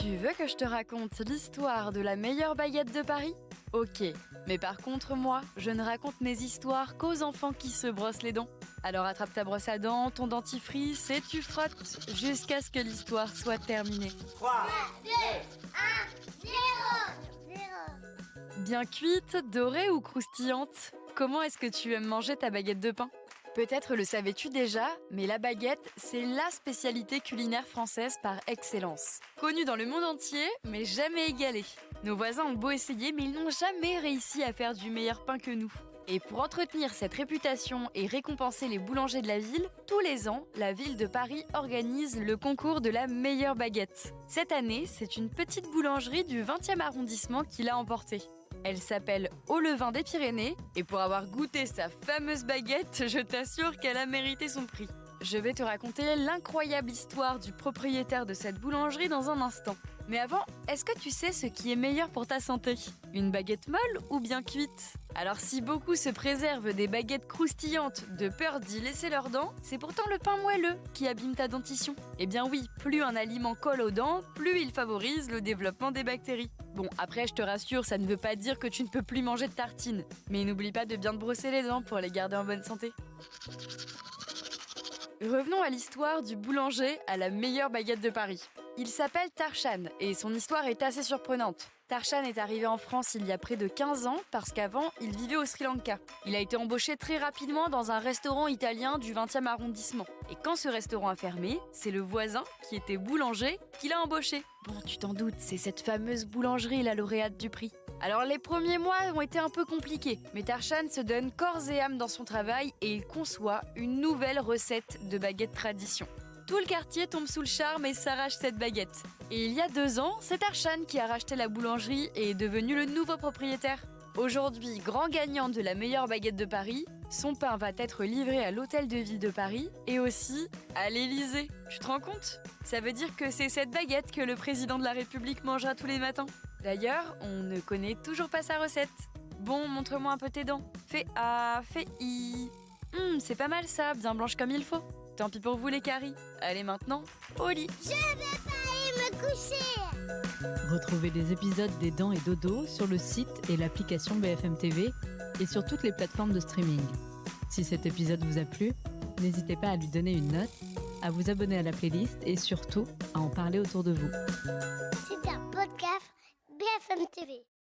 Tu veux que je te raconte l'histoire de la meilleure baguette de Paris? Ok, mais par contre moi, je ne raconte mes histoires qu'aux enfants qui se brossent les dents. Alors attrape ta brosse à dents, ton dentifrice et tu frottes jusqu'à ce que l'histoire soit terminée. 3, 2, 1, 0. Bien cuite, dorée ou croustillante? Comment est-ce que tu aimes manger ta baguette de pain? Peut-être le savais-tu déjà, mais la baguette, c'est la spécialité culinaire française par excellence. Connue dans le monde entier, mais jamais égalée. Nos voisins ont beau essayer, mais ils n'ont jamais réussi à faire du meilleur pain que nous. Et pour entretenir cette réputation et récompenser les boulangers de la ville, tous les ans, la ville de Paris organise le concours de la meilleure baguette. Cette année, c'est une petite boulangerie du 20e arrondissement qui l'a emporté. Elle s'appelle Au Levain des Pyrénées et pour avoir goûté sa fameuse baguette, je t'assure qu'elle a mérité son prix. Je vais te raconter l'incroyable histoire du propriétaire de cette boulangerie dans un instant. Mais avant, est-ce que tu sais ce qui est meilleur pour ta santé? Une baguette molle ou bien cuite? Alors si beaucoup se préservent des baguettes croustillantes de peur d'y laisser leurs dents, c'est pourtant le pain moelleux qui abîme ta dentition. Eh bien oui, plus un aliment colle aux dents, plus il favorise le développement des bactéries. Bon, après, je te rassure, ça ne veut pas dire que tu ne peux plus manger de tartines. Mais n'oublie pas de bien te brosser les dents pour les garder en bonne santé. Revenons à l'histoire du boulanger à la meilleure baguette de Paris. Il s'appelle Tarshan et son histoire est assez surprenante. Tarshan est arrivé en France il y a près de 15 ans parce qu'avant, il vivait au Sri Lanka. Il a été embauché très rapidement dans un restaurant italien du 20e arrondissement. Et quand ce restaurant a fermé, c'est le voisin, qui était boulanger, qui l'a embauché. Bon, tu t'en doutes, c'est cette fameuse boulangerie, la lauréate du prix. Alors les premiers mois ont été un peu compliqués, mais Tarshan se donne corps et âme dans son travail et il conçoit une nouvelle recette de baguette tradition. Tout le quartier tombe sous le charme et s'arrache cette baguette. Et il y a 2 ans, c'est Tarshan qui a racheté la boulangerie et est devenu le nouveau propriétaire. Aujourd'hui, grand gagnant de la meilleure baguette de Paris, son pain va être livré à l'hôtel de ville de Paris et aussi à l'Élysée. Tu te rends compte? Ça veut dire que c'est cette baguette que le président de la République mangera tous les matins. D'ailleurs, on ne connaît toujours pas sa recette. Bon, montre-moi un peu tes dents. Fais A, fais I. C'est pas mal ça, bien blanche comme il faut. Tant pis pour vous les caries. Allez maintenant, au lit. Je vais pas aller me coucher. Retrouvez les épisodes des Dents et Dodo sur le site et l'application BFM TV et sur toutes les plateformes de streaming. Si cet épisode vous a plu, n'hésitez pas à lui donner une note, à vous abonner à la playlist et surtout à en parler autour de vous. C'est un podcast BFM TV.